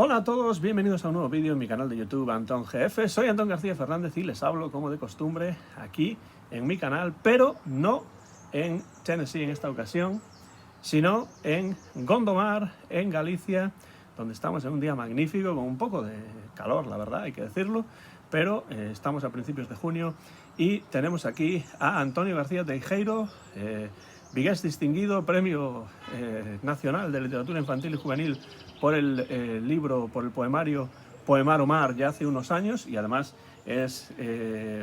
Hola a todos, bienvenidos a un nuevo vídeo en mi canal de YouTube Antón GF. Soy Antón García Fernández y les hablo como de costumbre aquí en mi canal, pero no en Tennessee en esta ocasión, sino en Gondomar, en Galicia, donde estamos en un día magnífico, con un poco de calor, la verdad, hay que decirlo, pero estamos a principios de junio y tenemos aquí a Antonio García Teijeiro, vigués distinguido, Premio Nacional de Literatura Infantil y Juvenil por el libro, por el poemario Poemar o Mar, ya hace unos años, y además es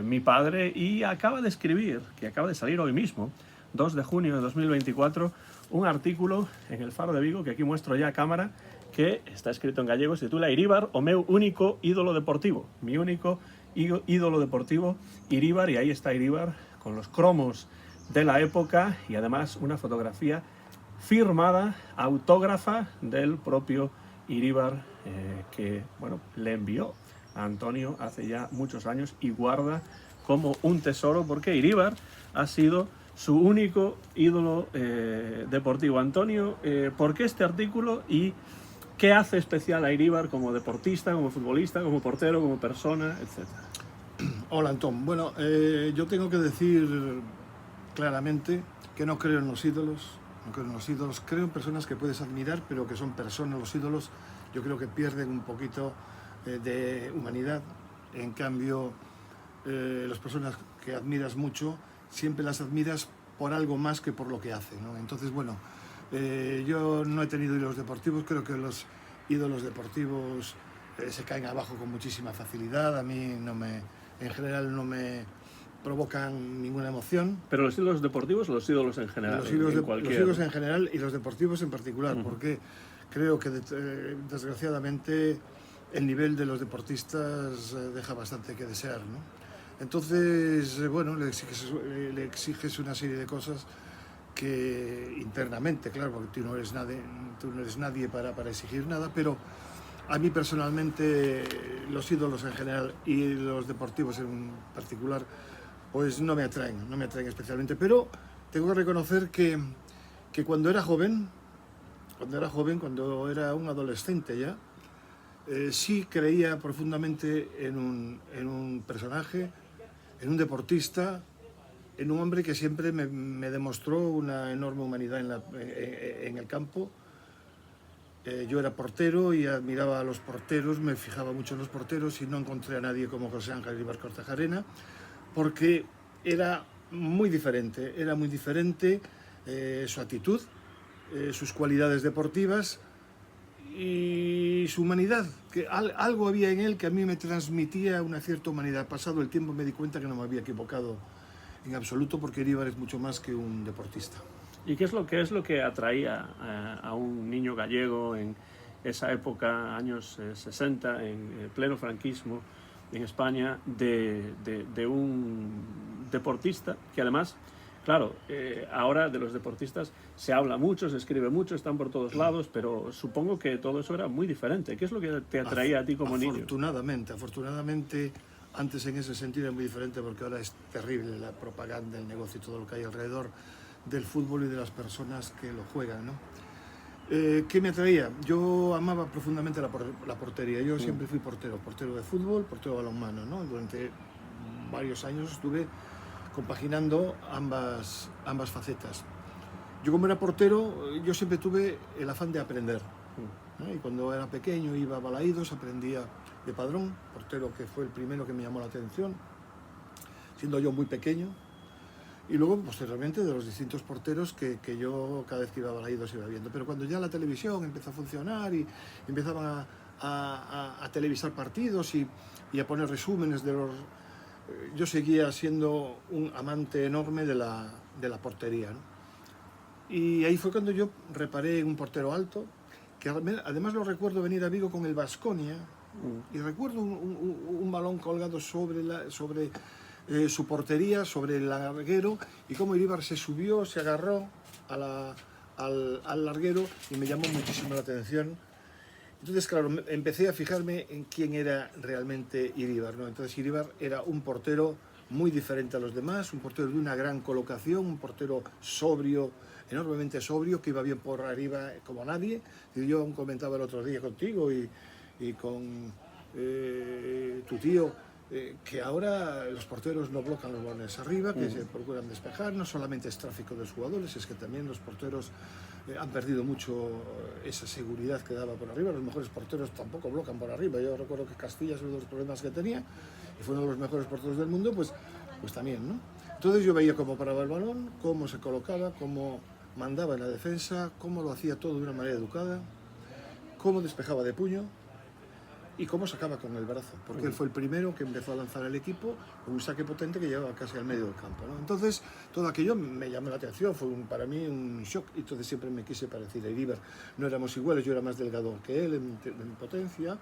mi padre, y acaba de escribir, que acaba de salir hoy mismo, 2 de junio de 2024, un artículo en el Faro de Vigo, que aquí muestro ya a cámara, que está escrito en gallego, se titula Iríbar, o meu único ídolo deportivo. Mi único ídolo deportivo, Iríbar, y ahí está Iríbar con los cromos de la época y además una fotografía firmada, autógrafa del propio Iríbar, que bueno, le envió a Antonio hace ya muchos años y guarda como un tesoro, porque Iríbar ha sido su único ídolo deportivo. Antonio, ¿por qué este artículo y qué hace especial a Iríbar como deportista, como futbolista, como portero, como persona, etcétera? Hola, Antón. Bueno, yo tengo que decir claramente que no creo en los ídolos. No creo en los ídolos. Creo en personas que puedes admirar, pero que son personas. Los ídolos yo creo que pierden un poquito de humanidad. En cambio, las personas que admiras mucho, siempre las admiras por algo más que por lo que hacen, ¿no? Entonces, bueno, yo no he tenido ídolos deportivos. Creo que los ídolos deportivos se caen abajo con muchísima facilidad. A mí en general no me provocan ninguna emoción. ¿Pero los ídolos deportivos o los ídolos en general? Los ídolos en general y los deportivos en particular, porque creo que desgraciadamente el nivel de los deportistas deja bastante que desear, ¿no? Entonces, bueno, le exiges una serie de cosas que internamente, claro, porque tú no eres nadie para exigir nada, pero a mí personalmente los ídolos en general y los deportivos en particular pues no me atraen especialmente, pero tengo que reconocer que cuando era joven, cuando era un adolescente ya, sí creía profundamente en un personaje, en un deportista, en un hombre que siempre me demostró una enorme humanidad en el campo. Yo era portero y admiraba a los porteros, me fijaba mucho en los porteros y no encontré a nadie como José Ángel Iríbar Kortajarena, porque era muy diferente su actitud, sus cualidades deportivas y su humanidad, que algo había en él que a mí me transmitía una cierta humanidad. Pasado el tiempo me di cuenta que no me había equivocado en absoluto, porque Iríbar es mucho más que un deportista. ¿Y qué es lo que atraía a un niño gallego en esa época, años 60, en pleno franquismo en España, de un deportista que además, claro, ahora de los deportistas se habla mucho, se escribe mucho, están por todos lados, pero supongo que todo eso era muy diferente? ¿Qué es lo que te atraía a ti como niño? Afortunadamente, antes en ese sentido era muy diferente, porque ahora es terrible la propaganda, el negocio y todo lo que hay alrededor del fútbol y de las personas que lo juegan, ¿no? ¿Qué me atraía? Yo amaba profundamente la portería. Yo siempre fui portero de fútbol, portero de balonmano, ¿no? Durante varios años estuve compaginando ambas facetas. Yo, como era portero, yo siempre tuve el afán de aprender, ¿no? Y cuando era pequeño iba a Balaídos, aprendía de Padrón, portero que fue el primero que me llamó la atención, siendo yo muy pequeño. Y luego, posteriormente, de los distintos porteros que yo cada vez que iba a Balaídos iba viendo. Pero cuando ya la televisión empezó a funcionar y empezaban a televisar partidos y a poner resúmenes de los... yo seguía siendo un amante enorme de la portería, ¿no? Y ahí fue cuando yo reparé en un portero alto, que además lo recuerdo venir a Vigo con el Baskonia, y recuerdo un balón colgado sobre su portería, sobre el larguero, y cómo Iríbar se subió, se agarró al larguero, y me llamó muchísimo la atención. Entonces, claro, empecé a fijarme en quién era realmente Iríbar, ¿no? Entonces, Iríbar era un portero muy diferente a los demás, un portero de una gran colocación, un portero sobrio, enormemente sobrio, que iba bien por arriba como nadie. Y yo comentaba el otro día contigo y y con tu tío, que ahora los porteros no bloquean los balones arriba, que se procuran despejar. No solamente es tráfico de los jugadores, es que también los porteros han perdido mucho esa seguridad que daba por arriba. Los mejores porteros tampoco bloquean por arriba. Yo recuerdo que Castilla es uno de los problemas que tenía, y fue uno de los mejores porteros del mundo, pues también, ¿no? Entonces yo veía cómo paraba el balón, cómo se colocaba, cómo mandaba en la defensa, cómo lo hacía todo de una manera educada, cómo despejaba de puño y cómo sacaba con el brazo, porque él fue el primero que empezó a lanzar al equipo con un saque potente que llegaba casi al medio del campo, ¿no? Entonces todo aquello me llamó la atención, fue para mí un shock, y entonces siempre me quise parecer a Iríbar. No éramos iguales, yo era más delgado que él en potencia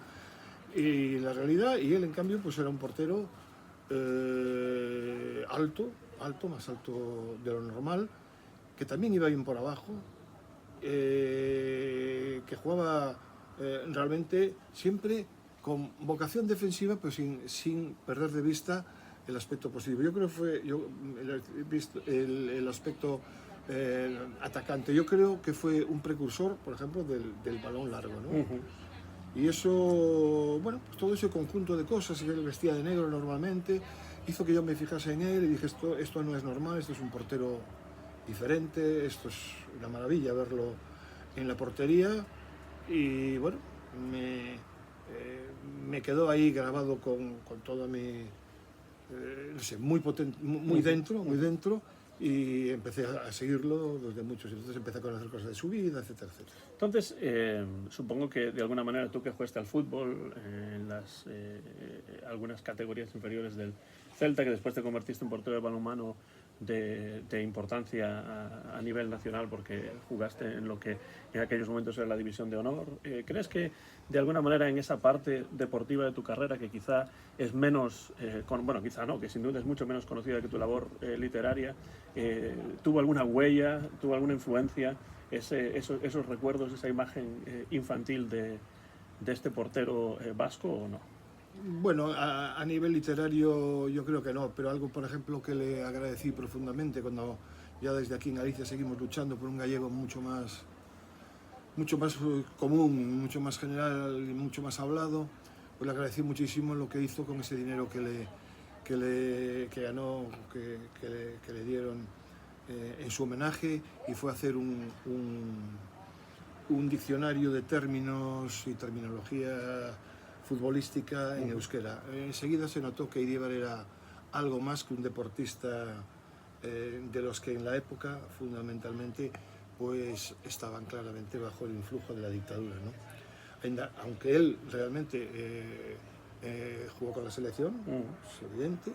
y la realidad, y él en cambio pues era un portero alto, más alto de lo normal, que también iba bien por abajo, que jugaba realmente siempre con vocación defensiva, pero sin perder de vista el aspecto positivo. Yo creo que fue el aspecto atacante. Yo creo que fue un precursor, por ejemplo, del balón largo, ¿no? Y eso, bueno, pues todo ese conjunto de cosas, que él vestía de negro normalmente, hizo que yo me fijase en él y dije, esto no es normal, esto es un portero diferente, esto es una maravilla verlo en la portería. Y bueno, me quedó ahí grabado con toda mi, no sé, muy potente, muy dentro, y empecé a seguirlo desde muchos. Entonces empecé a conocer cosas de su vida, etcétera, etcétera. Entonces, supongo que de alguna manera tú que jugaste al fútbol en algunas categorías inferiores del Celta, que después te convertiste en portero de balonmano de importancia a nivel nacional porque jugaste en lo que en aquellos momentos era la división de honor. ¿Crees que de alguna manera en esa parte deportiva de tu carrera, que quizá es menos, bueno, quizá no, que sin duda es mucho menos conocida que tu labor literaria, tuvo alguna huella, tuvo alguna influencia esos recuerdos, esa imagen infantil de este portero vasco, o no? Bueno, a nivel literario yo creo que no, pero algo, por ejemplo, que le agradecí profundamente cuando ya desde aquí en Galicia seguimos luchando por un gallego mucho más común, mucho más general y mucho más hablado, pues le agradecí muchísimo lo que hizo con ese dinero que ganó, que le dieron en su homenaje, y fue a hacer un diccionario de términos y terminología futbolística en euskera. Enseguida se notó que Iríbar era algo más que un deportista de los que en la época fundamentalmente pues estaban claramente bajo el influjo de la dictadura, ¿no? Aunque él realmente jugó con la selección, es evidente,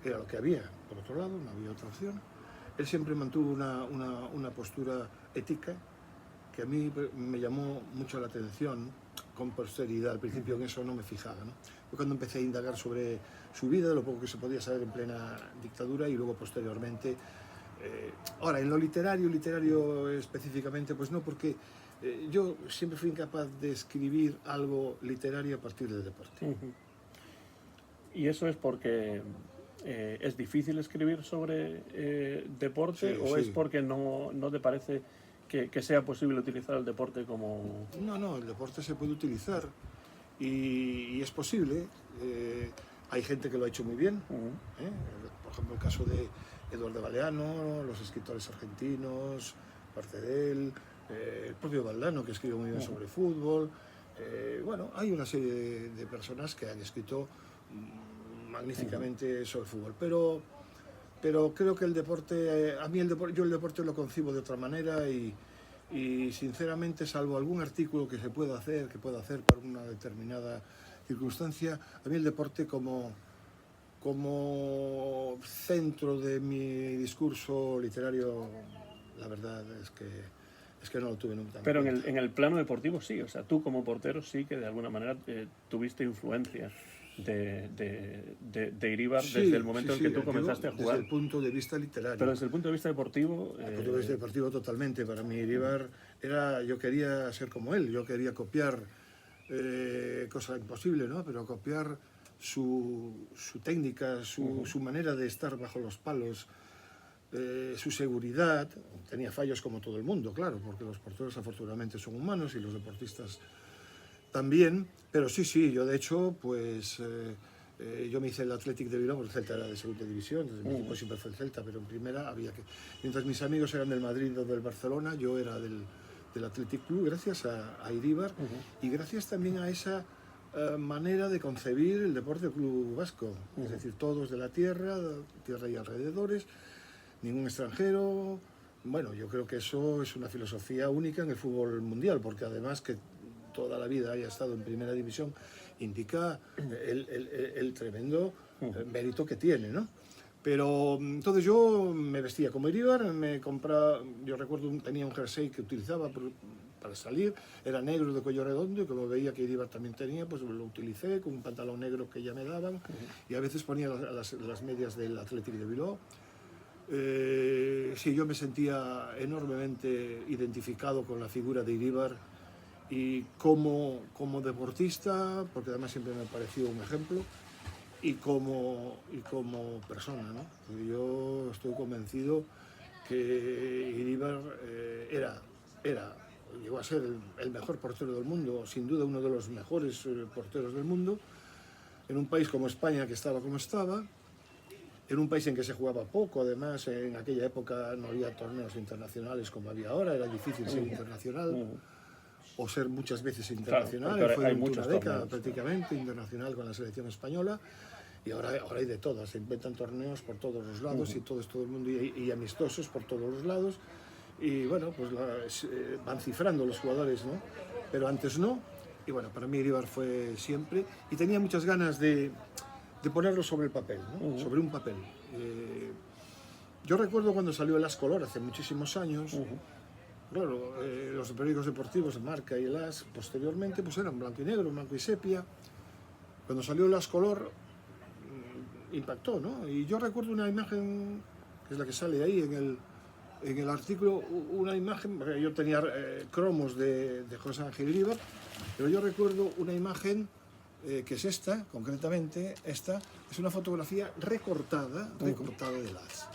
era lo que había, por otro lado, no había otra opción. Él siempre mantuvo una postura ética que a mí me llamó mucho la atención, con posterioridad. Al principio en eso no me fijaba, ¿no? Fue cuando empecé a indagar sobre su vida, lo poco que se podía saber en plena dictadura, y luego posteriormente. Ahora, en lo literario específicamente, pues no, porque yo siempre fui incapaz de escribir algo literario a partir del deporte. ¿Y eso es porque es difícil escribir sobre deporte, o es porque no te parece que sea posible utilizar el deporte como...? No, el deporte se puede utilizar y es posible. Hay gente que lo ha hecho muy bien. Por ejemplo, el caso de Eduardo Galeano, los escritores argentinos, parte de él, el propio Valdano, que escribe muy bien sobre fútbol. Bueno, hay una serie de personas que han escrito magníficamente sobre fútbol, pero creo que el deporte, yo el deporte lo concibo de otra manera, y sinceramente, salvo algún artículo que pueda hacer para una determinada circunstancia, a mí el deporte como centro de mi discurso literario, la verdad es que no lo tuve nunca. Pero en el plano deportivo sí, o sea, tú como portero sí que de alguna manera tuviste influencia de Iríbar desde el momento en que tú comenzaste a jugar. Desde el punto de vista literario. Pero desde el punto de vista deportivo... Desde el punto de vista deportivo totalmente. Para mí Iríbar yo quería ser como él, yo quería copiar, cosa imposible, ¿no? Pero copiar su técnica, su manera de estar bajo los palos, su seguridad. Tenía fallos como todo el mundo, claro, porque los porteros afortunadamente son humanos y los deportistas también, Pero sí, yo de hecho, pues yo me hice el Athletic de Bilbao, porque el Celta era de segunda división, entonces mi equipo siempre fue el Celta, pero en primera había que... Mientras mis amigos eran del Madrid o del Barcelona, yo era del Athletic Club, gracias a Iríbar, y gracias también a esa manera de concebir el Deporte Club Vasco, es decir, todos de la tierra y alrededores, ningún extranjero. Bueno, yo creo que eso es una filosofía única en el fútbol mundial, porque además que toda la vida haya estado en primera división indica el tremendo mérito que tiene, ¿no? Pero entonces yo me vestía como Iríbar, me compraba, yo recuerdo tenía un jersey que utilizaba para salir, era negro de cuello redondo y como veía que Iríbar también tenía, pues lo utilicé con un pantalón negro que ya me daban y a veces ponía las medias del Athletic de Bilbao. Sí, yo me sentía enormemente identificado con la figura de Iríbar y como deportista, porque además siempre me ha parecido un ejemplo, y como persona, ¿no? Yo estoy convencido que Iríbar llegó a ser el mejor portero del mundo, sin duda uno de los mejores porteros del mundo, en un país como España que estaba como estaba, en un país en que se jugaba poco, además en aquella época no había torneos internacionales como había ahora, era difícil ser internacional o ser muchas veces internacional, claro, fue durante una década prácticamente internacional con la selección española y ahora hay de todas, se inventan torneos por todos los lados y todo el mundo y amistosos por todos los lados y bueno, pues van cifrando los jugadores, ¿no? Pero antes no, y bueno, para mí Iríbar fue siempre y tenía muchas ganas de ponerlo sobre el papel, ¿no? Sobre un papel. Yo recuerdo cuando salió el As Color hace muchísimos años, claro, los periódicos deportivos, Marca y el As, posteriormente, pues eran blanco y negro, blanco y sepia. Cuando salió el As Color, impactó, ¿no? Y yo recuerdo una imagen, que es la que sale ahí en el artículo, una imagen, yo tenía cromos de José Ángel Iríbar, pero yo recuerdo una imagen que es esta, concretamente, esta es una fotografía recortada del As.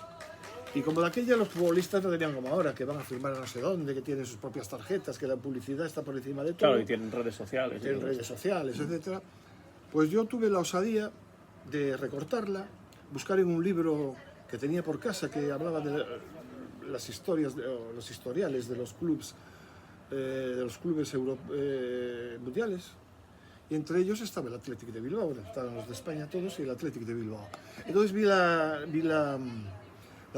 Y como de aquella los futbolistas no tenían como ahora, que van a firmar a no sé dónde, que tienen sus propias tarjetas, que la publicidad está por encima de todo. Claro, y tienen redes sociales. Tienen redes sociales, etcétera. Pues yo tuve la osadía de recortarla, buscar en un libro que tenía por casa que hablaba de las historias, los historiales de los clubes mundiales. Y entre ellos estaba el Athletic de Bilbao, bueno, estaban los de España todos y el Athletic de Bilbao. Entonces vi la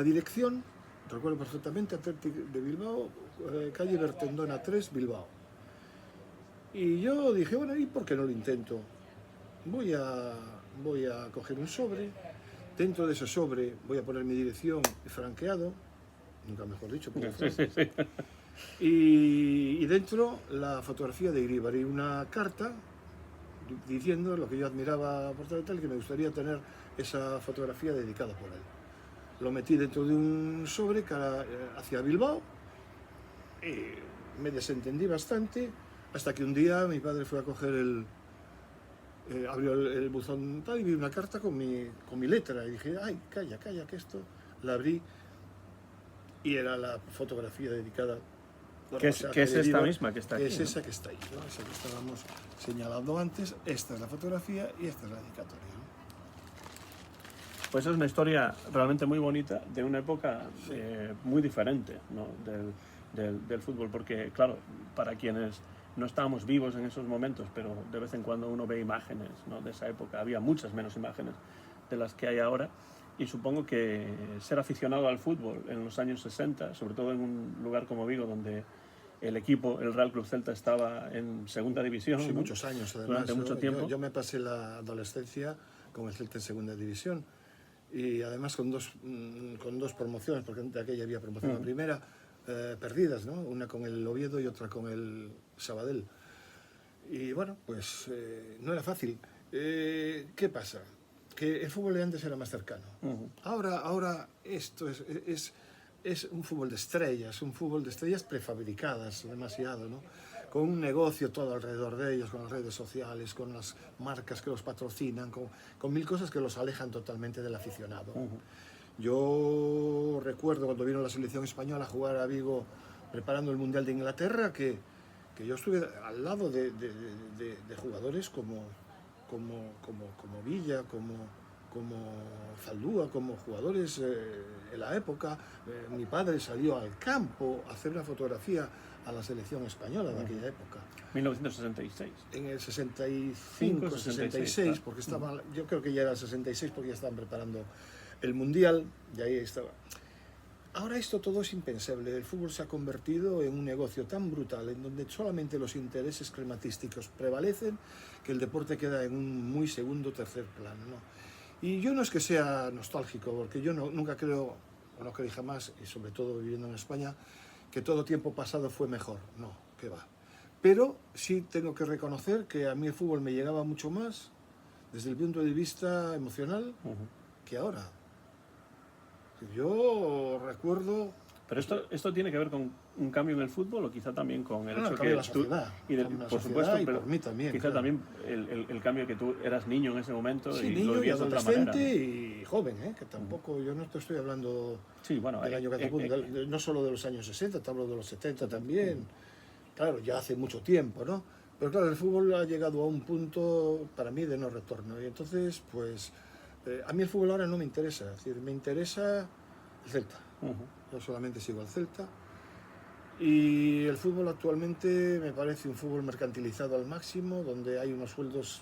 dirección, recuerdo perfectamente, Athletic de Bilbao, calle Bertendona 3, Bilbao. Y yo dije, bueno, ¿y por qué no lo intento? Voy a coger un sobre, dentro de ese sobre voy a poner mi dirección franqueado, nunca mejor dicho, porque Sí. y dentro la fotografía de Iríbar y una carta diciendo lo que yo admiraba por tal, que me gustaría tener esa fotografía dedicada por él. Lo metí dentro de un sobre hacia Bilbao y me desentendí bastante hasta que un día mi padre fue a coger abrió el buzón tal, y vi una carta con mi letra y dije, ay, calla, que esto. La abrí y era la fotografía dedicada. ¿Qué es esta misma que está aquí? Es esa que está ahí, ¿no? Esa que estábamos señalando antes. Esta es la fotografía y esta es la dedicatoria, ¿no? Pues es una historia realmente muy bonita de una época muy diferente, ¿no? del fútbol, porque claro, para quienes no estábamos vivos en esos momentos, pero de vez en cuando uno ve imágenes, ¿no? De esa época, había muchas menos imágenes de las que hay ahora, y supongo que ser aficionado al fútbol en los años 60, sobre todo en un lugar como Vigo, donde el equipo, el Real Club Celta, estaba en segunda división. Sí, ¿no? muchos años además. Durante mucho tiempo. Yo me pasé la adolescencia con el Celta en segunda división y además con dos promociones, porque de aquella había promoción la primera, perdidas, ¿no? Una con el Oviedo y otra con el Sabadell. Y bueno, pues no era fácil. ¿Qué pasa? Que el fútbol de antes era más cercano. Ahora esto es un fútbol de estrellas prefabricadas demasiado, ¿no? Con un negocio todo alrededor de ellos, con las redes sociales, con las marcas que los patrocinan, con mil cosas que los alejan totalmente del aficionado. Yo recuerdo cuando vino la selección española a jugar a Vigo preparando el Mundial de Inglaterra que que yo estuve al lado de jugadores como Villa, como Zaldúa, como jugadores en la época. Mi padre salió al campo a hacer una fotografía a la selección española de aquella época. 1966. En el 65, 66, porque estaba, yo creo que ya era el 66 porque ya estaban preparando el Mundial y ahí estaba. Ahora esto todo es impensable. El fútbol se ha convertido en un negocio tan brutal en donde solamente los intereses crematísticos prevalecen, que el deporte queda en un muy segundo o tercer plano, ¿no? Y yo no es que sea nostálgico, porque yo nunca creo, o no creí jamás, y sobre todo viviendo en España, que todo tiempo pasado fue mejor. No, que va. Pero sí tengo que reconocer que a mí el fútbol me llegaba mucho más desde el punto de vista emocional que ahora. Yo recuerdo... Pero esto tiene que ver con un cambio en el fútbol o quizá también con el hecho que la sociedad, por supuesto, y pero por mí también, quizá claro. también el cambio que tú eras niño en ese momento Sí, y niño lo vivías y de otra manera, adolescente y joven, que tampoco, yo no te estoy hablando sí, bueno, del año que te apunto, no solo de los años 60, te hablo de los 70 también. Claro, ya hace mucho tiempo, ¿no? Pero claro, el fútbol ha llegado a un punto para mí de no retorno y entonces, pues, a mí el fútbol ahora no me interesa, es decir, me interesa el Celta. Yo solamente sigo al Celta y el fútbol actualmente me parece un fútbol mercantilizado al máximo, donde hay unos sueldos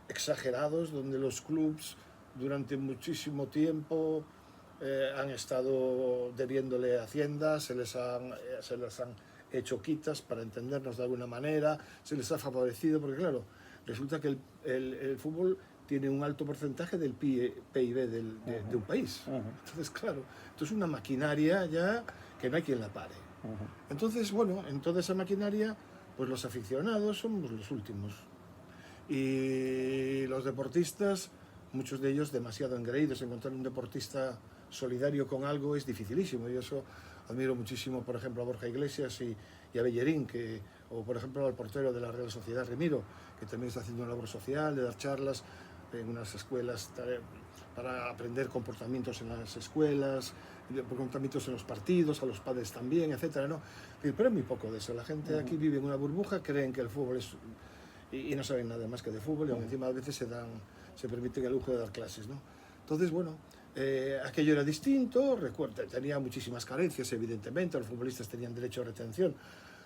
exagerados, donde los clubs durante muchísimo tiempo han estado debiéndole a Hacienda, se les han hecho quitas, para entendernos de alguna manera, se les ha favorecido, porque claro, resulta que el fútbol tiene un alto porcentaje del PIB de un país. Entonces, claro, esto es una maquinaria ya que no hay quien la pare. Entonces, bueno, en toda esa maquinaria, pues los aficionados somos los últimos. Y los deportistas, muchos de ellos demasiado engreídos. Encontrar un deportista solidario con algo es dificilísimo. Y eso admiro muchísimo, por ejemplo, a Borja Iglesias y a Bellerín, o por ejemplo al portero de la Real Sociedad, Remiro, que también está haciendo una labor social, de dar charlas en unas escuelas para aprender comportamientos en las escuelas, comportamientos en los partidos, a los padres también, etcétera, ¿no? Pero es muy poco de eso. La gente aquí vive en una burbuja, creen que el fútbol es... y no saben nada más que de fútbol, y encima a veces se permiten el lujo de dar clases, ¿no? Entonces, bueno, aquello era distinto, recuerda, tenía muchísimas carencias, evidentemente, los futbolistas tenían derecho a retención,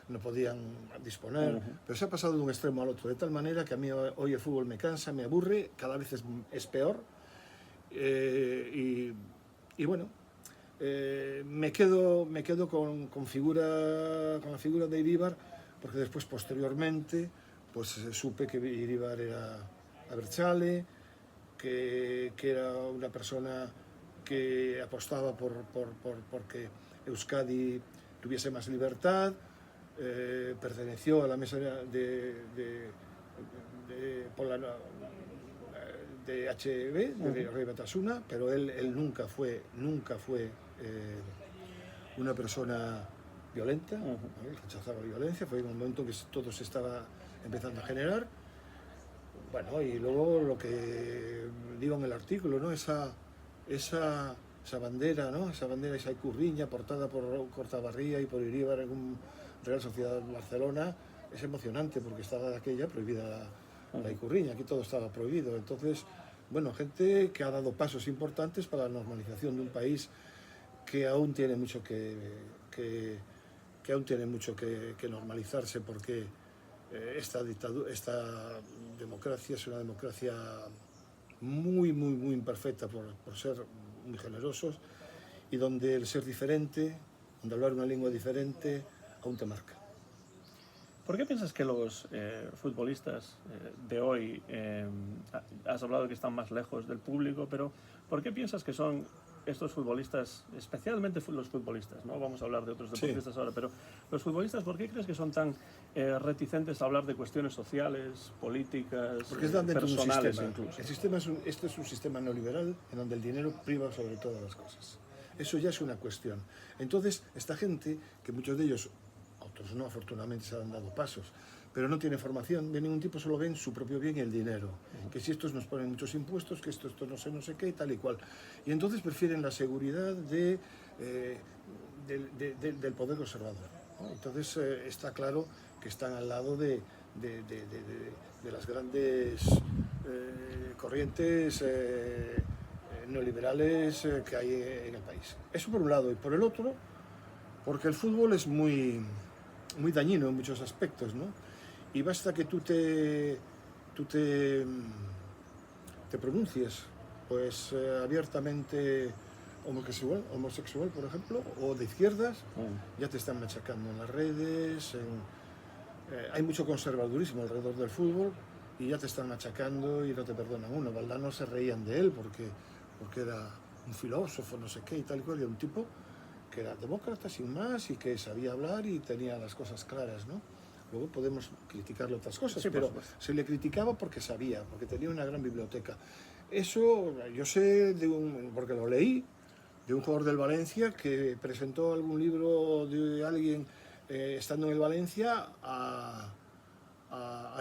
no podían disponer, pero se ha pasado de un extremo al otro, de tal manera que a mí hoy el fútbol me cansa, me aburre, cada vez es peor, y bueno, me quedo con la figura de Iríbar, porque después, posteriormente, pues supe que Iríbar era Abertzale, que era una persona que apostaba porque Euskadi tuviese más libertad, perteneció a la mesa de HB, de Rey Batasuna, pero él nunca fue una persona violenta, rechazaba la violencia, fue en un momento que todo se estaba empezando a generar. Bueno, y luego lo que digo en el artículo, ¿no? Esa bandera, ¿no? Esa icurriña portada por Cortabarría y por Iríbar en un Real Sociedad Barcelona, es emocionante porque estaba de aquella prohibida la icurriña, aquí todo estaba prohibido. Entonces, bueno, gente que ha dado pasos importantes para la normalización de un país que aún tiene mucho que normalizarse, porque esta democracia es una democracia muy imperfecta por ser muy generosos, y donde el ser diferente, donde hablar una lengua diferente, aún te marca. ¿Por qué piensas que los futbolistas de hoy, has hablado que están más lejos del público, pero ¿por qué piensas que son estos futbolistas, especialmente los futbolistas, ¿no? Vamos a hablar de otros deportistas ahora, pero los futbolistas, ¿por qué crees que son tan reticentes a hablar de cuestiones sociales, políticas, porque están dentro personales de un sistema. incluso? El sistema este es un sistema neoliberal en donde el dinero priva sobre todas las cosas. Eso ya es una cuestión. Entonces, esta gente, que muchos de ellos, otros no, afortunadamente se han dado pasos, pero no tiene formación de ningún tipo, solo ven su propio bien y el dinero. Que si estos nos ponen muchos impuestos, que esto no sé qué, tal y cual. Y entonces prefieren la seguridad del poder conservador, ¿no? Entonces está claro que están al lado de las grandes corrientes neoliberales que hay en el país. Eso por un lado, y por el otro, porque el fútbol es muy dañino en muchos aspectos, ¿no? Y basta que tú te pronuncies pues abiertamente homosexual, por ejemplo, o de izquierdas, ya te están machacando en las redes, hay mucho conservadurismo alrededor del fútbol y ya te están machacando y no te perdonan uno. Valdano se reían de él porque era un filósofo, no sé qué y tal y cual, y era un tipo que era demócrata sin más y que sabía hablar y tenía las cosas claras, ¿no? Luego podemos criticarle otras cosas, sí, pero se le criticaba porque sabía, porque tenía una gran biblioteca. Eso yo sé, porque lo leí, de un jugador del Valencia que presentó algún libro de alguien estando en el Valencia a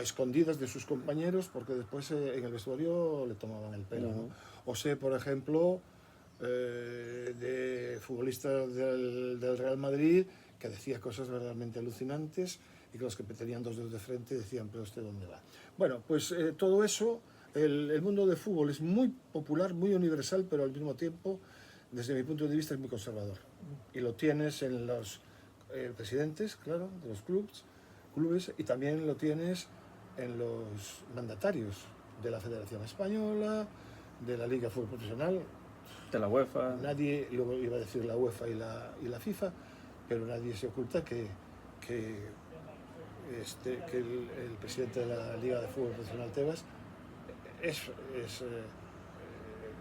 escondidas de sus compañeros, porque después en el vestuario le tomaban el pelo, ¿no? O sé, por ejemplo, de futbolistas del Real Madrid que decía cosas verdaderamente alucinantes y que los que tenían dos dedos de frente decían, pero ¿usted dónde va? Bueno, pues todo eso, el mundo del fútbol es muy popular, muy universal, pero al mismo tiempo, desde mi punto de vista, es muy conservador. Y lo tienes en los presidentes, claro, de los clubes, y también lo tienes en los mandatarios de la Federación Española, de la Liga de Fútbol Profesional, de la UEFA. Nadie, luego iba a decir la UEFA y la FIFA, pero nadie se oculta que el presidente de la Liga de Fútbol Profesional, Tebas, es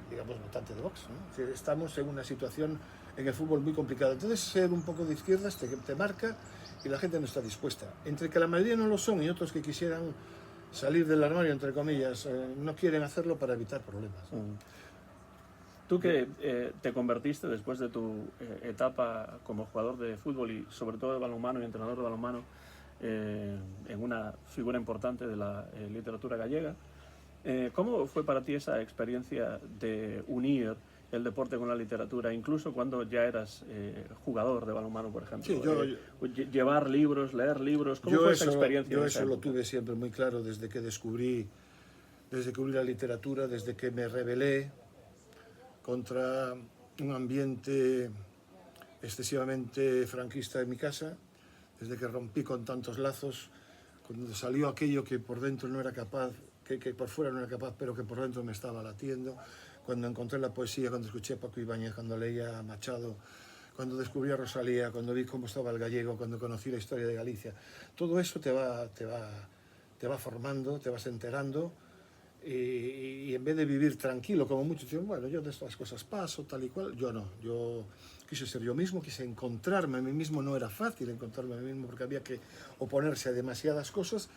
digamos, votante de Vox, ¿no? Estamos en una situación en el fútbol muy complicada. Entonces, ser un poco de izquierdas te marca y la gente no está dispuesta. Entre que la mayoría no lo son y otros que quisieran salir del armario, entre comillas, no quieren hacerlo para evitar problemas, ¿no? Tú que te convertiste después de tu etapa como jugador de fútbol y sobre todo de balonmano y entrenador de balonmano en una figura importante de la literatura gallega, ¿cómo fue para ti esa experiencia de unir el deporte con la literatura, incluso cuando ya eras jugador de balonmano, por ejemplo? Sí, llevar libros, leer libros, ¿cómo fue esa experiencia? Yo eso lo tuve siempre muy claro desde que descubrí la literatura, desde que me rebelé contra un ambiente excesivamente franquista en mi casa, desde que rompí con tantos lazos, cuando salió aquello que por dentro no era capaz, que por fuera no era capaz, pero que por dentro me estaba latiendo, cuando encontré la poesía, cuando escuché a Paco Ibáñez, cuando leía a Machado, cuando descubrí a Rosalía, cuando vi cómo estaba el gallego, cuando conocí la historia de Galicia. Todo eso te va formando, te vas enterando, y en vez de vivir tranquilo, como muchos dicen, bueno, yo de estas cosas paso, tal y cual, yo no. Yo quise ser yo mismo, quise encontrarme a mí mismo. No era fácil encontrarme a mí mismo porque había que oponerse a demasiadas cosas.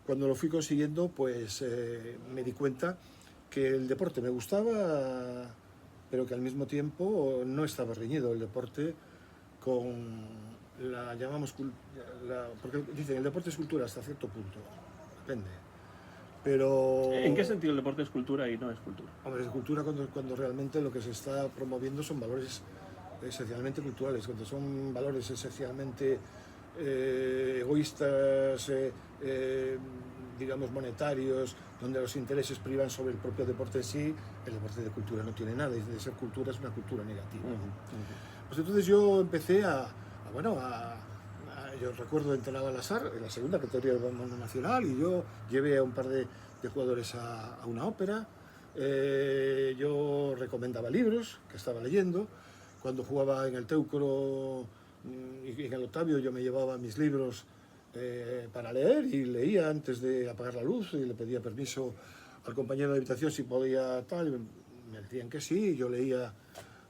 Cuando lo fui consiguiendo, pues me di cuenta que el deporte me gustaba, pero que al mismo tiempo no estaba reñido el deporte con la, llamamos, porque dicen el deporte es cultura hasta cierto punto, depende. Pero, ¿en qué sentido el deporte es cultura y no es cultura? Hombre, es cultura cuando realmente lo que se está promoviendo son valores esencialmente culturales, cuando son valores esencialmente egoístas, digamos monetarios, donde los intereses privan sobre el propio deporte en sí. El deporte de cultura no tiene nada, y de ser cultura es una cultura negativa. Pues entonces yo empecé yo recuerdo entrenaba al Azar en la segunda categoría del balonmano nacional, y yo llevé a un par de jugadores a una ópera. Yo recomendaba libros que estaba leyendo. Cuando jugaba en el Teucro y en el Octavio, yo me llevaba mis libros para leer, y leía antes de apagar la luz, y le pedía permiso al compañero de habitación si podía tal, y me decían que sí, y yo leía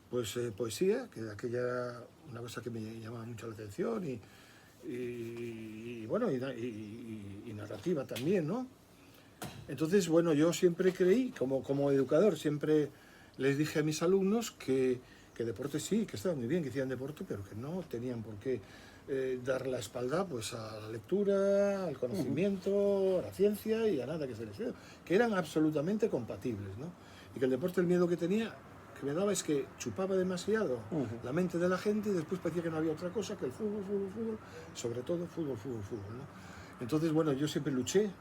pues poesía, que aquella era una cosa que me llamaba mucho la atención, y narrativa también, ¿no? Entonces, bueno, yo siempre creí, como educador, siempre les dije a mis alumnos que deporte sí, que estaba muy bien que hicieran deporte, pero que no tenían por qué dar la espalda pues a la lectura, al conocimiento, a la ciencia y a nada que se les dio, que eran absolutamente compatibles, ¿no? Y que el deporte, el miedo que tenía, que me daba, es que chupaba demasiado la mente de la gente, y después parecía que no había otra cosa que el fútbol, sobre todo fútbol, ¿no? Entonces, bueno, yo siempre luché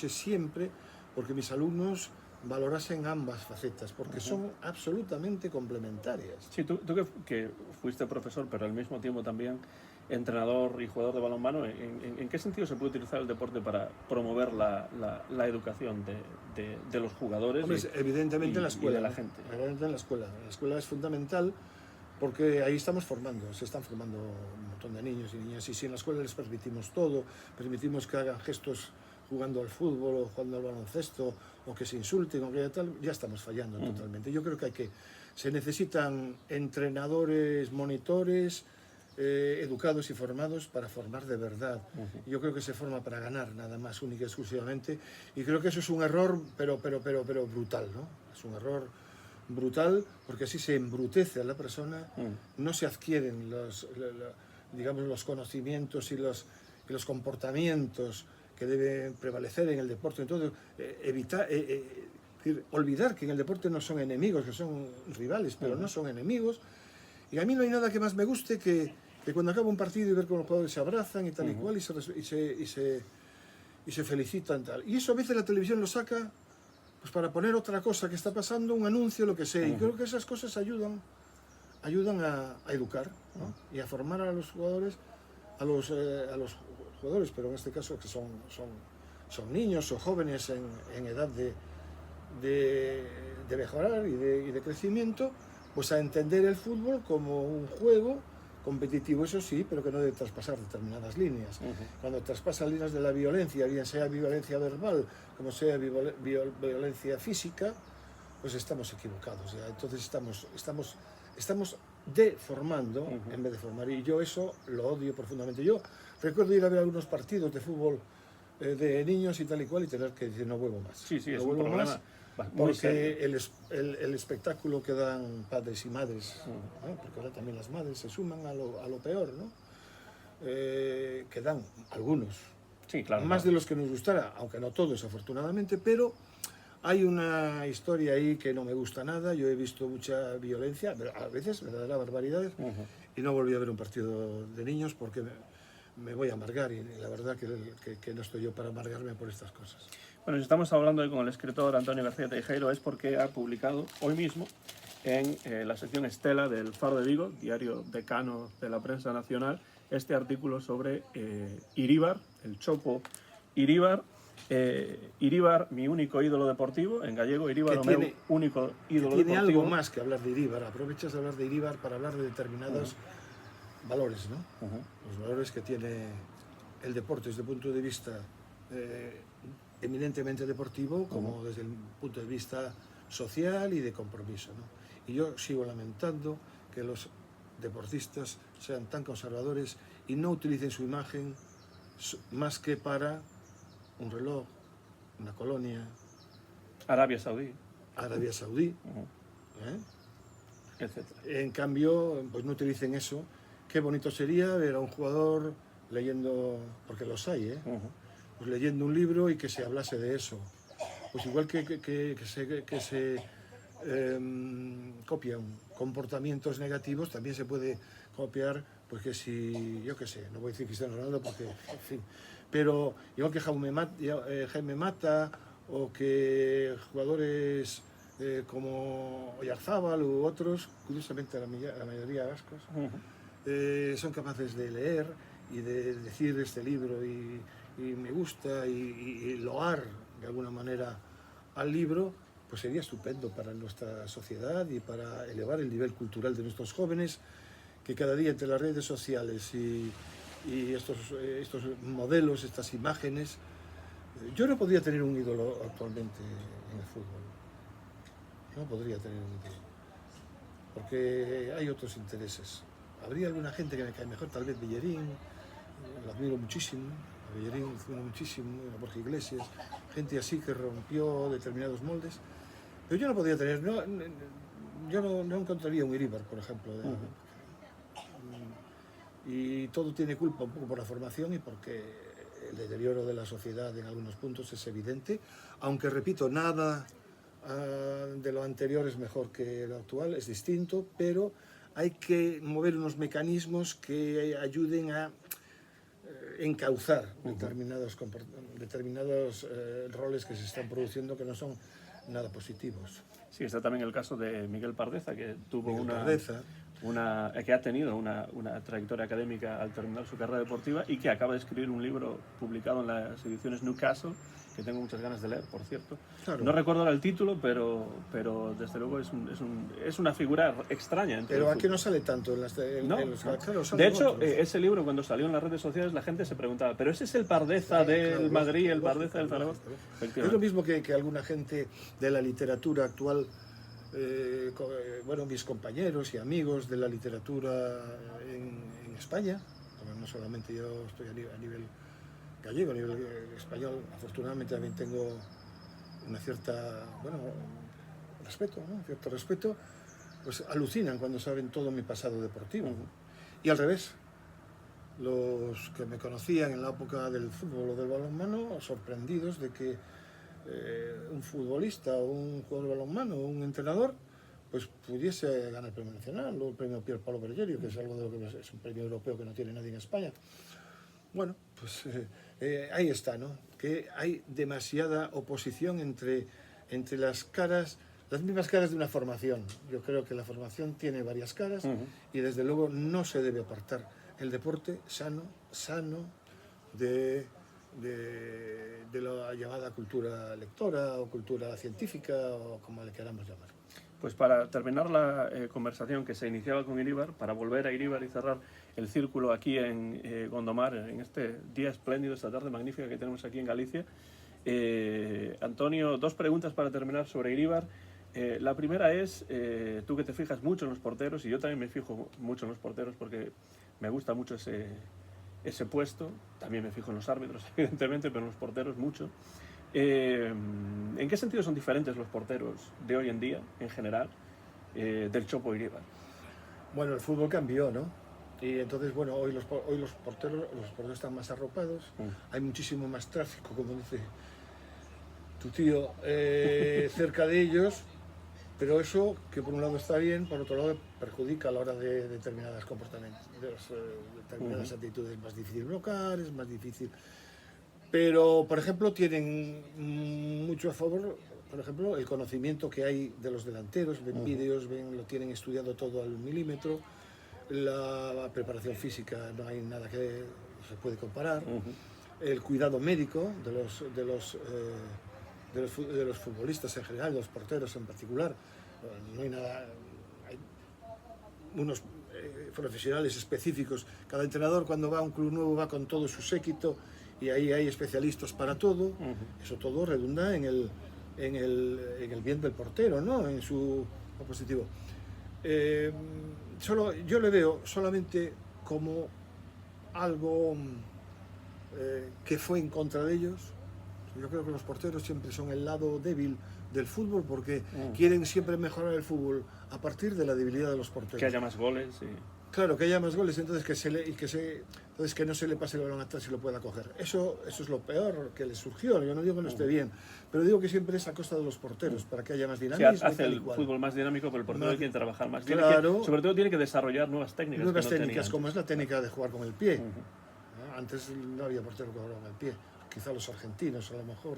siempre porque mis alumnos valorasen ambas facetas, porque son absolutamente complementarias. Sí, tú que fuiste profesor, pero al mismo tiempo también entrenador y jugador de balonmano, ¿en qué sentido se puede utilizar el deporte para promover la educación de los jugadores? Hombre, evidentemente en la escuela, y de la gente? Evidentemente en la escuela. La escuela es fundamental porque ahí estamos formando, se están formando un montón de niños y niñas, y si en la escuela les permitimos todo, permitimos que hagan gestos jugando al fútbol o jugando al baloncesto, o que se insulten o que tal, ya estamos fallando totalmente. Yo creo que se necesitan entrenadores, monitores, educados y formados para formar de verdad. Yo creo que se forma para ganar, nada más, única y exclusivamente, y creo que eso es un error, pero brutal, ¿no? Es un error brutal, porque así se embrutece a la persona, no se adquieren digamos, los conocimientos y los comportamientos que deben prevalecer en el deporte. Entonces, olvidar que en el deporte no son enemigos, que son rivales, pero no son enemigos. Y a mí no hay nada que más me guste que cuando acaba un partido y ver cómo los jugadores se abrazan y tal y cual, y se felicitan tal. Y eso a veces la televisión lo saca pues para poner otra cosa que está pasando, un anuncio, lo que sea. Y creo que esas cosas ayudan a educar, ¿no? Y a formar a los jugadores, a los jugadores, pero en este caso que son niños o jóvenes en edad de mejorar y de crecimiento, pues a entender el fútbol como un juego competitivo, eso sí, pero que no debe traspasar determinadas líneas. Cuando traspasa líneas de la violencia, bien sea violencia verbal, como sea violencia física, pues estamos equivocados ya. Entonces estamos deformando en vez de formar, y yo eso lo odio profundamente. Yo recuerdo ir a ver algunos partidos de fútbol de niños y tal y cual, y tener que decir no vuelvo más. Sí, no es un problema más, porque el espectáculo que dan padres y madres, ¿no? Porque ahora también las madres se suman a lo peor, ¿no? Que dan algunos, sí, claro, más de los que nos gustara, aunque no todos afortunadamente, pero hay una historia ahí que no me gusta nada. Yo he visto mucha violencia, a veces verdaderas barbaridades, y no volví a ver un partido de niños porque me voy a amargar, y la verdad que no estoy yo para amargarme por estas cosas. Bueno, si estamos hablando hoy con el escritor Antonio García Teijeiro es porque ha publicado hoy mismo en la sección Estela del Faro de Vigo, diario decano de la prensa nacional, este artículo sobre Iríbar, el Chopo Iríbar. Iríbar, mi único ídolo deportivo, en gallego, Iríbar, o meu único ídolo tiene deportivo. Algo más que hablar de Iríbar, aprovechas de hablar de Iríbar para hablar de determinados valores, ¿no? Los valores que tiene el deporte desde el punto de vista eminentemente deportivo, como desde el punto de vista social y de compromiso, ¿no? Y yo sigo lamentando que los deportistas sean tan conservadores y no utilicen su imagen más que para un reloj, una colonia, Arabia Saudí, etcétera. En cambio, pues no utilicen eso. Qué bonito sería ver a un jugador leyendo, porque los hay, pues leyendo un libro y que se hablase de eso. Pues igual que se copian comportamientos negativos, también se puede copiar, pues que si, yo qué sé, no voy a decir Cristiano Ronaldo porque, en fin, pero igual que Jaime Mata, o que jugadores como Oyarzábal u otros, curiosamente la mayoría vascos, son capaces de leer y de decir este libro y me gusta y loar de alguna manera al libro, pues sería estupendo para nuestra sociedad y para elevar el nivel cultural de nuestros jóvenes, que cada día entre las redes sociales y estos modelos, estas imágenes, yo no podría tener un ídolo actualmente en el fútbol. No podría tener un ídolo, porque hay otros intereses. Habría alguna gente que me cae mejor, tal vez Bellerín, lo admiro muchísimo, a Bellerín lo admiro muchísimo, a Borja Iglesias, gente así que rompió determinados moldes, pero yo no podría tener, yo no encontraría un Iríbar, por ejemplo. Y todo tiene culpa un poco por la formación y porque el deterioro de la sociedad en algunos puntos es evidente, aunque repito, nada de lo anterior es mejor que lo actual, es distinto, pero hay que mover unos mecanismos que ayuden a encauzar determinados roles que se están produciendo que no son nada positivos. Sí, está también el caso de Miguel Pardeza, que tuvo que ha tenido una trayectoria académica al terminar su carrera deportiva y que acaba de escribir un libro publicado en las ediciones Newcastle, que tengo muchas ganas de leer, por cierto. Claro. No recuerdo ahora el título, pero desde luego es una figura extraña. Pero aquí no sale tanto en los... Claro, de hecho, ese libro, cuando salió en las redes sociales, la gente se preguntaba, ¿pero ese es el Pardeza del Madrid, el Pardeza del Zaragoza? Es lo mismo que alguna gente de la literatura actual, mis compañeros y amigos de la literatura en España, porque no solamente yo estoy a nivel gallego, a nivel español, afortunadamente también tengo una cierta, respeto, ¿no? Cierto respeto, pues alucinan cuando saben todo mi pasado deportivo. Y al revés, los que me conocían en la época del fútbol o del balonmano, sorprendidos de que un futbolista o un jugador de balonmano o un entrenador pues pudiese ganar el premio nacional o el premio Pier Paolo Bergerio, que es algo de lo que es un premio europeo que no tiene nadie en España. Bueno, pues ahí está, ¿no? Que hay demasiada oposición entre las mismas caras de una formación. Yo creo que la formación tiene varias caras y desde luego no se debe apartar el deporte sano de la llamada cultura lectora o cultura científica o como le queramos llamar. Pues para terminar la conversación que se iniciaba con Iríbar, para volver a Iríbar y cerrar el círculo aquí en Gondomar, en este día espléndido, esta tarde magnífica que tenemos aquí en Galicia. Antonio, 2 preguntas para terminar sobre Iríbar. La primera es, tú que te fijas mucho en los porteros, y yo también me fijo mucho en los porteros porque me gusta mucho ese puesto, también me fijo en los árbitros, evidentemente, pero en los porteros mucho. ¿En qué sentido son diferentes los porteros de hoy en día, en general, del Chopo Iríbar? Bueno, el fútbol cambió, ¿no? Y entonces, hoy los porteros están más arropados, hay muchísimo más tráfico, como dice tu tío, cerca de ellos, pero eso, que por un lado está bien, por otro lado perjudica a la hora de determinados comportamientos, determinadas actitudes. Es más difícil bloquear, es más difícil. Pero, por ejemplo, tienen mucho a favor, por ejemplo, el conocimiento que hay de los delanteros, ven vídeos, lo tienen estudiado todo al milímetro, la preparación física no hay nada que se puede comparar, el cuidado médico de los futbolistas en general, de los porteros en particular, no hay nada, hay unos profesionales específicos. Cada entrenador cuando va a un club nuevo va con todo su séquito y ahí hay especialistas para todo. Eso todo redunda en el bien del portero, ¿no? En su positivo. Yo le veo solamente como algo que fue en contra de ellos. Yo creo que los porteros siempre son el lado débil del fútbol porque quieren siempre mejorar el fútbol a partir de la debilidad de los porteros. Que haya más goles. Claro, que haya más goles, entonces que no se le pase el balón atrás y lo pueda coger. Eso es lo peor que le surgió. Yo no digo que no esté bien, pero digo que siempre es a costa de los porteros, para que haya más dinamismo. Sí, hace el fútbol más dinámico, pero el portero tiene que trabajar más. Claro, sobre todo tiene que desarrollar nuevas técnicas. Nuevas técnicas, como es la técnica de jugar con el pie. Antes no había portero que jugaba con el pie. Quizá los argentinos a lo mejor,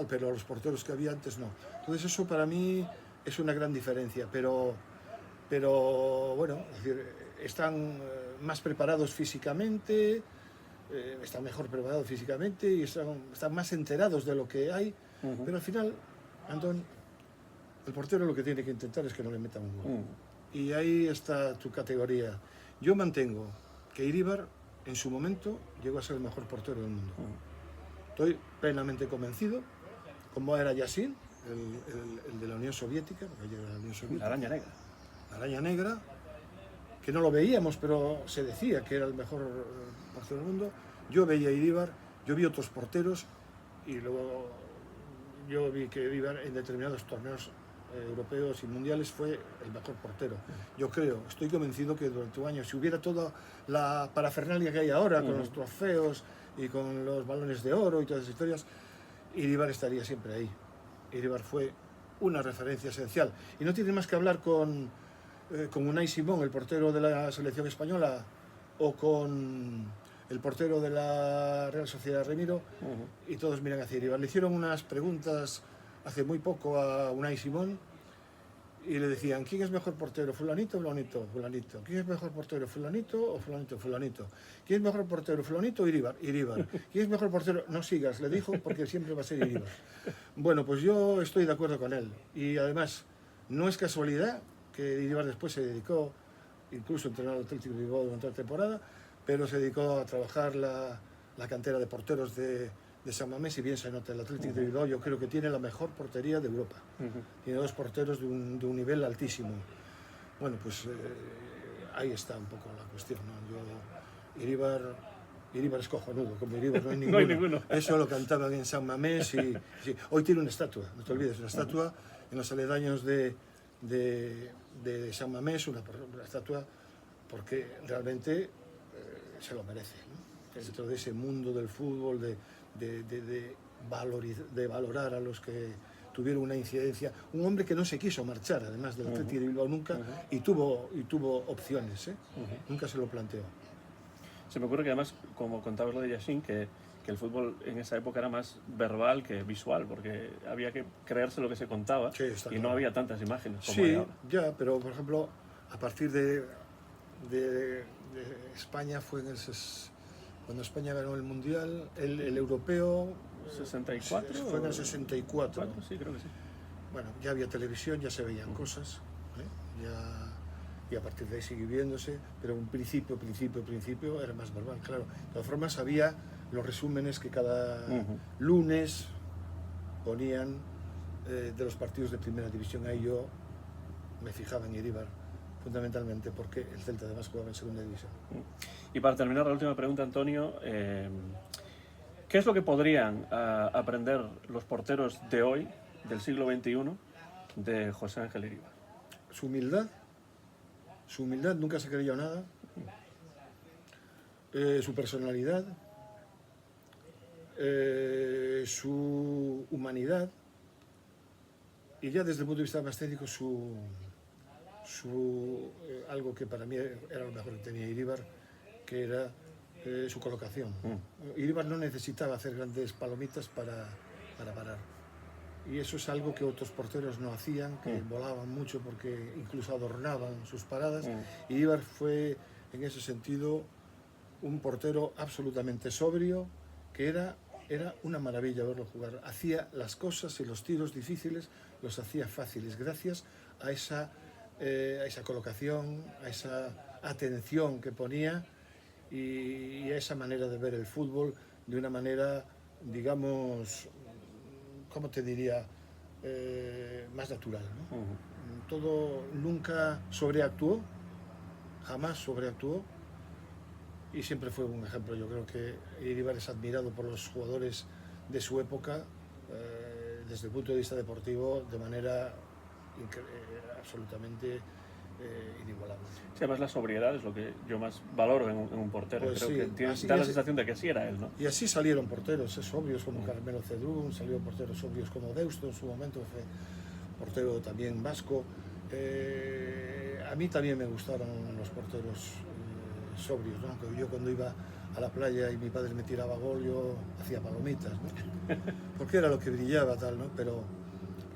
pero los porteros que había antes no. Entonces eso para mí es una gran diferencia, pero bueno, es decir, están más preparados físicamente, están mejor preparados físicamente y están más enterados de lo que hay, pero al final, Antón, el portero lo que tiene que intentar es que no le metan un gol. Y ahí está tu categoría. Yo mantengo que Iríbar en su momento llegó a ser el mejor portero del mundo. Estoy plenamente convencido, como era Yassin, el de la Unión Soviética, la araña negra. La araña negra, que no lo veíamos, pero se decía que era el mejor portero del mundo. Yo veía a Iríbar, yo vi otros porteros y luego yo vi que Iríbar en determinados torneos europeos y mundiales fue el mejor portero. Yo estoy convencido que durante un año, si hubiera toda la parafernalia que hay ahora, con los trofeos y con los balones de oro y todas esas historias, Iríbar estaría siempre ahí. Iríbar fue una referencia esencial. Y no tiene más que hablar con Unai Simón, el portero de la selección española, o con el portero de la Real Sociedad Remiro, y todos miran hacia Iríbar. Le hicieron unas preguntas hace muy poco a Unai Simón y le decían, ¿quién es mejor portero, fulanito o fulanito? Fulanito. ¿Quién es mejor portero, fulanito o fulanito? Fulanito. ¿Quién es mejor portero, fulanito o Iríbar? Iríbar. ¿Quién es mejor portero? No sigas, le dijo, porque siempre va a ser Iríbar. Bueno, pues yo estoy de acuerdo con él. Y además, no es casualidad que Iríbar después se dedicó, incluso a entrenar al Atlético de Bilbao durante la temporada, pero se dedicó a trabajar la cantera de porteros de San Mamés, y bien se nota. El Atlético de Bilbao yo creo que tiene la mejor portería de Europa. Tiene 2 porteros de un nivel altísimo. Bueno, pues ahí está un poco la cuestión, ¿no? Iríbar es cojonudo, como Iríbar no hay ninguno. No hay ninguno. Eso lo cantaban en San Mamés y sí. Hoy tiene una estatua, no te olvides, una estatua en los aledaños de San Mamés, una estatua porque realmente se lo merece, ¿no? Dentro de ese mundo del fútbol, de valorar a los que tuvieron una incidencia, un hombre que no se quiso marchar además del Atlético de Bilbao nunca, y tuvo opciones, nunca se lo planteó. Se me ocurre que además, como contabas lo de Yassin, que el fútbol en esa época era más verbal que visual, porque había que creerse lo que se contaba, Sí, y no había tantas imágenes como sí, hay ahora. ya, pero por ejemplo, a partir de España fue cuando España ganó el Mundial, el europeo... 64 fue en el 64. Sí, creo que sí. Bueno, ya había televisión, ya se veían cosas, y a partir de ahí sigue viéndose, pero un principio era más verbal, claro. De todas formas, había los resúmenes que cada lunes ponían de los partidos de primera división. Ahí yo me fijaba en Iríbar, fundamentalmente porque el Celta además jugaba en segunda división. Y para terminar, la última pregunta, Antonio, ¿qué es lo que podrían aprender los porteros de hoy, del siglo XXI, de José Ángel Iríbar? Su humildad, nunca se creyó nada, su personalidad, su humanidad, y ya desde el punto de vista más técnico algo que para mí era lo mejor que tenía Iríbar, que era su colocación. Iríbar no necesitaba hacer grandes palomitas para parar. Y eso es algo que otros porteros no hacían, que volaban mucho porque incluso adornaban sus paradas. Iríbar fue, en ese sentido, un portero absolutamente sobrio, que era una maravilla verlo jugar. Hacía las cosas y los tiros difíciles, los hacía fáciles, gracias a esa colocación, a esa atención que ponía y a esa manera de ver el fútbol de una manera, digamos, ¿cómo te diría?, más natural, ¿no? Todo, nunca sobreactuó, jamás sobreactuó, y siempre fue un ejemplo. Yo creo que Iríbar es admirado por los jugadores de su época, desde el punto de vista deportivo, de manera absolutamente inigualable. Sí, además la sobriedad es lo que yo más valoro en un portero. Pues creo sí, que da la sensación de que sí era él, ¿no? Y así salieron porteros sobrios como Carmelo Cedrún, salieron porteros sobrios como Deusto, en su momento fue portero también vasco. A mí también me gustaron los porteros sobrios, ¿no? Aunque yo cuando iba a la playa y mi padre me tiraba gol, yo hacía palomitas, ¿no? Porque era lo que brillaba, tal, ¿no? Pero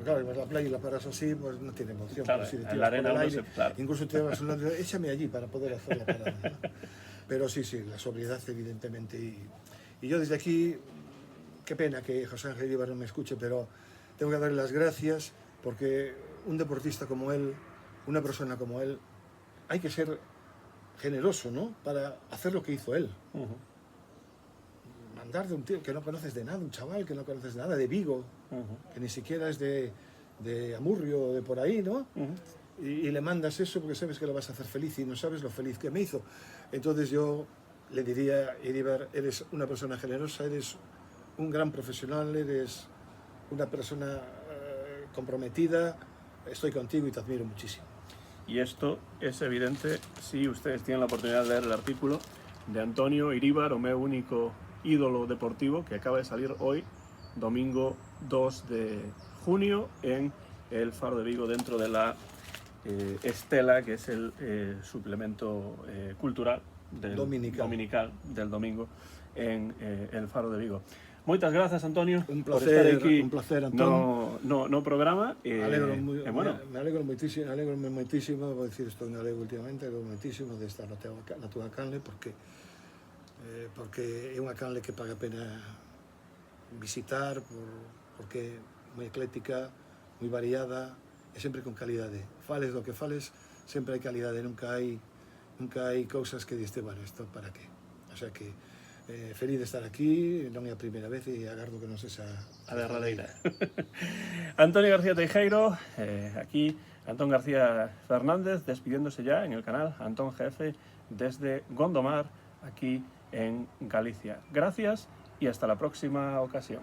claro, vas a la playa y la paras así, pues no tiene emoción. Claro, si en la arena por el aire, claro. Incluso te vas a un échame allí para poder hacer la parada, ¿no? Pero sí, la sobriedad, evidentemente. Y yo desde aquí, qué pena que José Ángel Iríbar no me escuche, pero tengo que darle las gracias, porque un deportista como él, una persona como él, hay que ser generoso, ¿no?, para hacer lo que hizo él. Mandar de un tío que no conoces de nada, un chaval que no conoces de nada, de Vigo, que ni siquiera es de Amurrio o de por ahí, ¿no? Y le mandas eso porque sabes que lo vas a hacer feliz y no sabes lo feliz que me hizo. Entonces yo le diría, Iríbar, eres una persona generosa, eres un gran profesional, eres una persona comprometida, estoy contigo y te admiro muchísimo. Y esto es evidente si ustedes tienen la oportunidad de leer el artículo de Antonio Iríbar, o meu único ídolo deportivo, que acaba de salir hoy, domingo 2 de junio, en El Faro de Vigo, dentro de la Estela, que es el suplemento cultural dominical del domingo en el Faro de Vigo. Moitas grazas, Antonio, un por estar aquí un placer, Antón. no programa. Me alegro moitísimo, vou dicir isto en galego últimamente, alegro moitísimo de estar na túa canle, porque é unha canle que paga a pena visitar, porque é moi ecléctica, moi variada, e sempre con calidade. Fales do que fales, sempre hai calidade, nunca hai cousas que diste, bueno, isto para qué? O sea que feliz de estar aquí, non é a primeira vez e agardo que non sexa a derradeira. Antonio García Teijeiro, aquí Antón García Fernández despidiéndose ya en el canal Antón GF desde Gondomar, aquí en Galicia. Gracias y hasta la próxima ocasión.